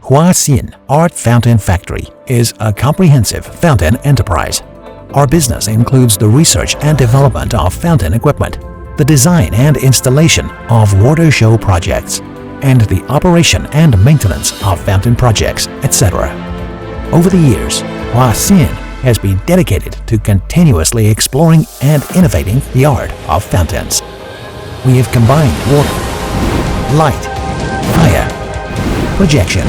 Huaxin Art Fountain Factory is a comprehensive fountain enterprise. Our business includes the research and development of fountain equipment, the design and installation of water show projects, and the operation and maintenance of fountain projects, etc. Over the years, Huaxin has been dedicated to continuously exploring and innovating the art of fountains. We have combined water, light, fire, projection,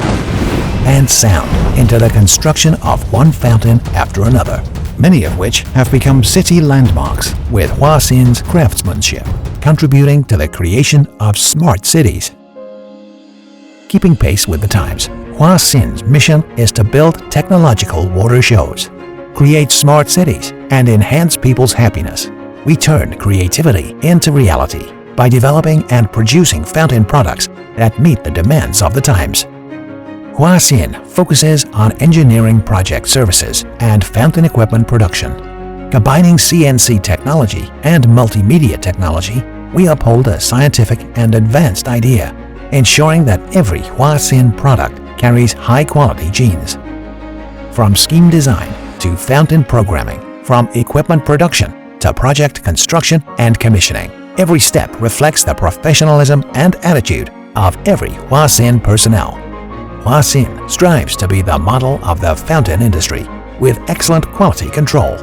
and sound into the construction of one fountain after another, many of which have become city landmarks with Huaxin's craftsmanship, contributing to the creation of smart cities. Keeping pace with the times, Huaxin's mission is to build technological water shows, create smart cities, and enhance people's happiness. We turn creativity into reality by developing and producing fountain products that meet the demands of the times. Huaxin focuses on engineering project services and fountain equipment production. Combining CNC technology and multimedia technology, we uphold a scientific and advanced idea, ensuring that every Huaxin product carries high-quality genes. From scheme design to fountain programming, from equipment production to project construction and commissioning, every step reflects the professionalism and attitude of every Huaxin personnel. Huaxin strives to be the model of the fountain industry with excellent quality control.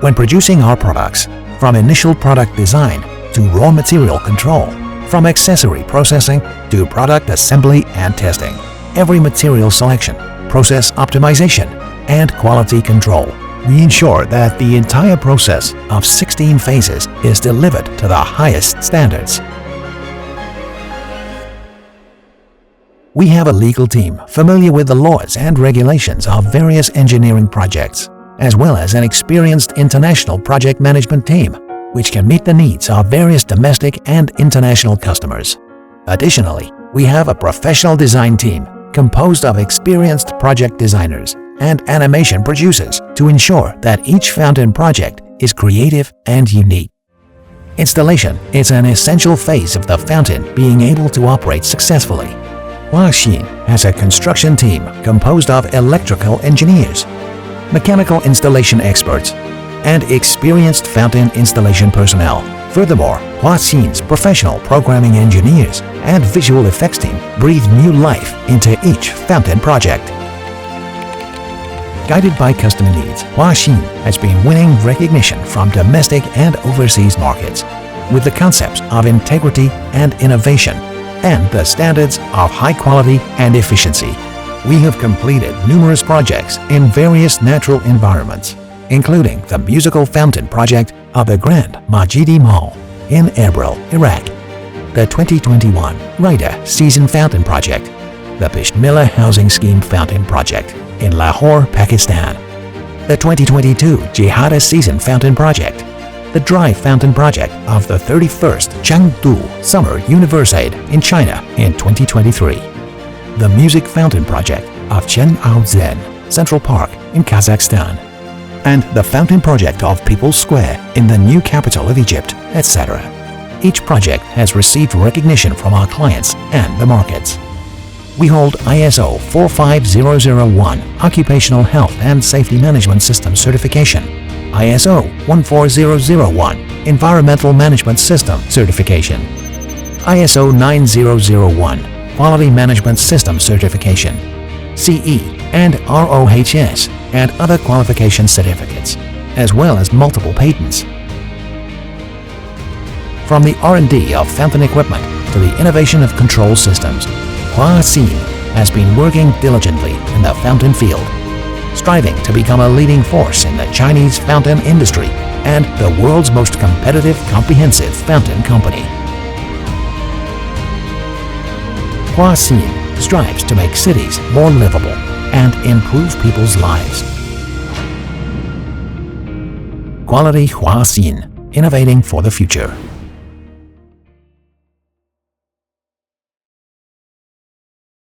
When producing our products, from initial product design to raw material control, from accessory processing to product assembly and testing, every material selection, process optimization, and quality control, we ensure that the entire process of 16 phases is delivered to the highest standards. We have a legal team familiar with the laws and regulations of various engineering projects, as well as an experienced international project management team, which can meet the needs of various domestic and international customers. Additionally, we have a professional design team composed of experienced project designers and animation producers to ensure that each fountain project is creative and unique. Installation is an essential phase of the fountain being able to operate successfully. Huaxin has a construction team composed of electrical engineers, mechanical installation experts, and experienced fountain installation personnel. Furthermore, Huaxin's professional programming engineers and visual effects team breathe new life into each fountain project. Guided by customer needs, Huaxin has been winning recognition from domestic and overseas markets with the concepts of integrity and innovation and the standards of high quality and efficiency. We have completed numerous projects in various natural environments, including the musical fountain project of the Grand Majidi Mall in Erbil, Iraq, the 2021 Raida Season Fountain Project, the Bismillah Housing Scheme Fountain Project in Lahore, Pakistan, the 2022 Jihada Season Fountain Project, the Dry Fountain Project of the 31st Chengdu Summer Universiade in China in 2023, the Music Fountain Project of Chenaozhen Central Park in Kazakhstan, and the Fountain Project of People's Square in the new capital of Egypt, etc. Each project has received recognition from our clients and the markets. We hold ISO 45001 Occupational Health and Safety Management System certification, ISO 14001 Environmental Management System certification, ISO 9001 Quality Management System certification, CE and ROHS and other qualification certificates, as well as multiple patents. From the R&D of fountain equipment to the innovation of control systems, Huaxin has been working diligently in the fountain field, striving to become a leading force in the Chinese fountain industry and the world's most competitive, comprehensive fountain company. Huaxin strives to make cities more livable and improve people's lives. Quality Huaxin, innovating for the future.